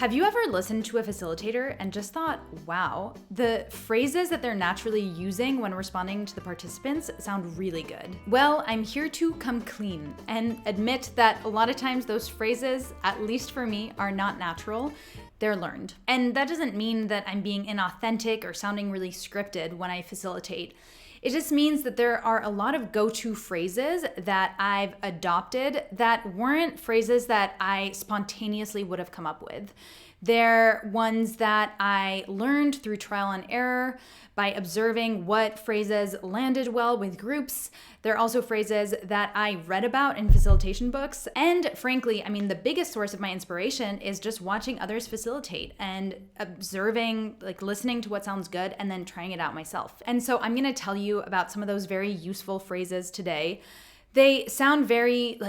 Have you ever listened to a facilitator and just thought, wow, the phrases that they're naturally using when responding to the participants sound really good? Well, I'm here to come clean and admit that a lot of times those phrases, at least for me, are not natural. They're learned. And that doesn't mean that I'm being inauthentic or sounding really scripted when I facilitate. It just means that there are a lot of go-to phrases that I've adopted that weren't phrases that I spontaneously would have come up with. They're ones that I learned through trial and error by observing what phrases landed well with groups. They're also phrases that I read about in facilitation books. And frankly, the biggest source of my inspiration is just watching others facilitate and observing, listening to what sounds good and then trying it out myself. And so I'm gonna tell you about some of those very useful phrases today. They sound very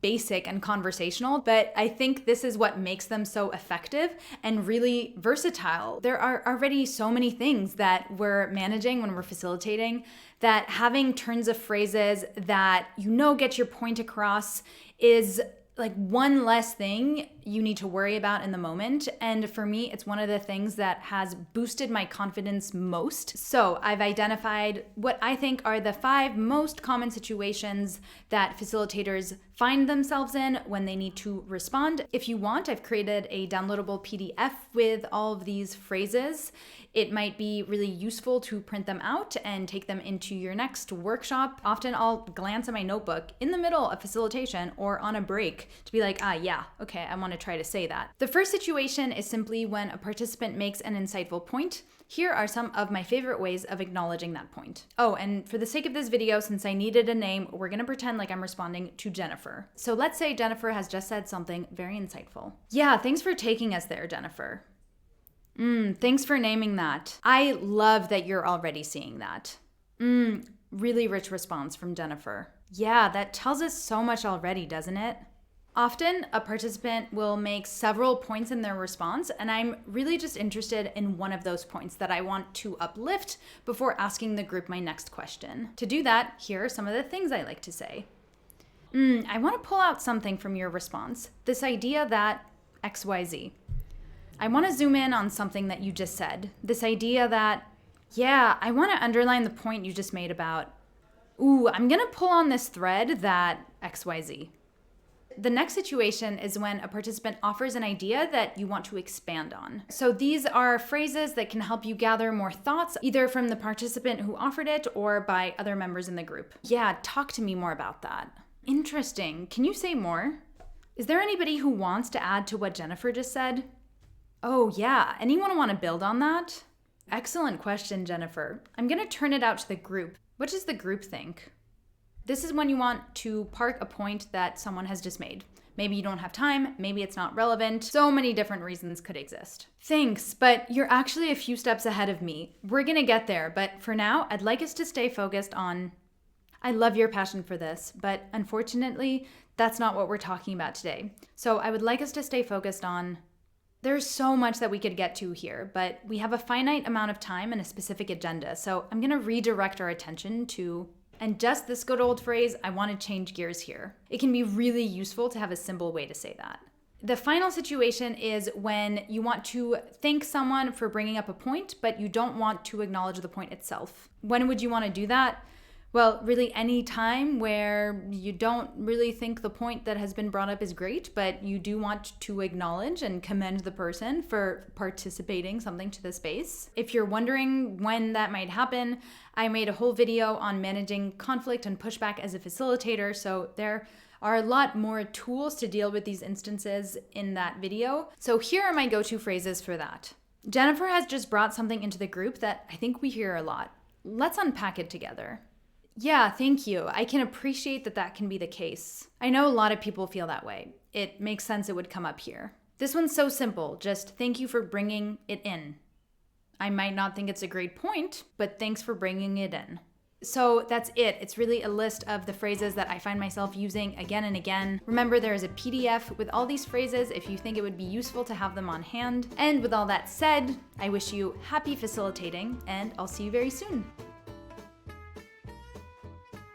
basic and conversational, but I think this is what makes them so effective and really versatile. There are already so many things that we're managing when we're facilitating that having turns of phrases that get your point across is one less thing you need to worry about in the moment. And for me, it's one of the things that has boosted my confidence most. So I've identified what I think are the 5 most common situations that facilitators find themselves in when they need to respond. If you want, I've created a downloadable PDF with all of these phrases. It might be really useful to print them out and take them into your next workshop. Often I'll glance at my notebook in the middle of facilitation or on a break to be like, yeah, okay, I want to try to say that. The first situation is simply when a participant makes an insightful point. Here are some of my favorite ways of acknowledging that point. Oh, and for the sake of this video, since I needed a name, we're gonna pretend like I'm responding to Jennifer. So let's say Jennifer has just said something very insightful. Yeah, thanks for taking us there, Jennifer. Thanks for naming that. I love that you're already seeing that. Really rich response from Jennifer. Yeah, that tells us so much already, doesn't it? Often, a participant will make several points in their response, and I'm really just interested in one of those points that I want to uplift before asking the group my next question. To do that, here are some of the things I like to say. I want to pull out something from your response, this idea that XYZ. I want to zoom in on something that you just said, this idea that, yeah, I want to underline the point you just made about, I'm going to pull on this thread that XYZ. The next situation is when a participant offers an idea that you want to expand on. So these are phrases that can help you gather more thoughts, either from the participant who offered it or by other members in the group. Yeah, talk to me more about that. Interesting. Can you say more? Is there anybody who wants to add to what Jennifer just said? Oh yeah, anyone want to build on that? Excellent question, Jennifer. I'm going to turn it out to the group. What does the group think? This is when you want to park a point that someone has just made. Maybe you don't have time, maybe it's not relevant. So many different reasons could exist. Thanks, but you're actually a few steps ahead of me. We're gonna get there, but for now, I'd like us to stay focused on, I love your passion for this, but unfortunately, that's not what we're talking about today. So I would like us to stay focused on, there's so much that we could get to here, but we have a finite amount of time and a specific agenda. So I'm gonna redirect our attention to, and just this good old phrase, I want to change gears here. It can be really useful to have a simple way to say that. The final situation is when you want to thank someone for bringing up a point, but you don't want to acknowledge the point itself. When would you want to do that? Well, really any time where you don't really think the point that has been brought up is great, but you do want to acknowledge and commend the person for participating something to the space. If you're wondering when that might happen, I made a whole video on managing conflict and pushback as a facilitator, so there are a lot more tools to deal with these instances in that video. So here are my go-to phrases for that. Jennifer has just brought something into the group that I think we hear a lot. Let's unpack it together. Yeah, thank you. I can appreciate that that can be the case. I know a lot of people feel that way. It makes sense it would come up here. This one's so simple, just thank you for bringing it in. I might not think it's a great point, but thanks for bringing it in. So that's it. It's really a list of the phrases that I find myself using again and again. Remember, there is a PDF with all these phrases if you think it would be useful to have them on hand. And with all that said, I wish you happy facilitating, and I'll see you very soon.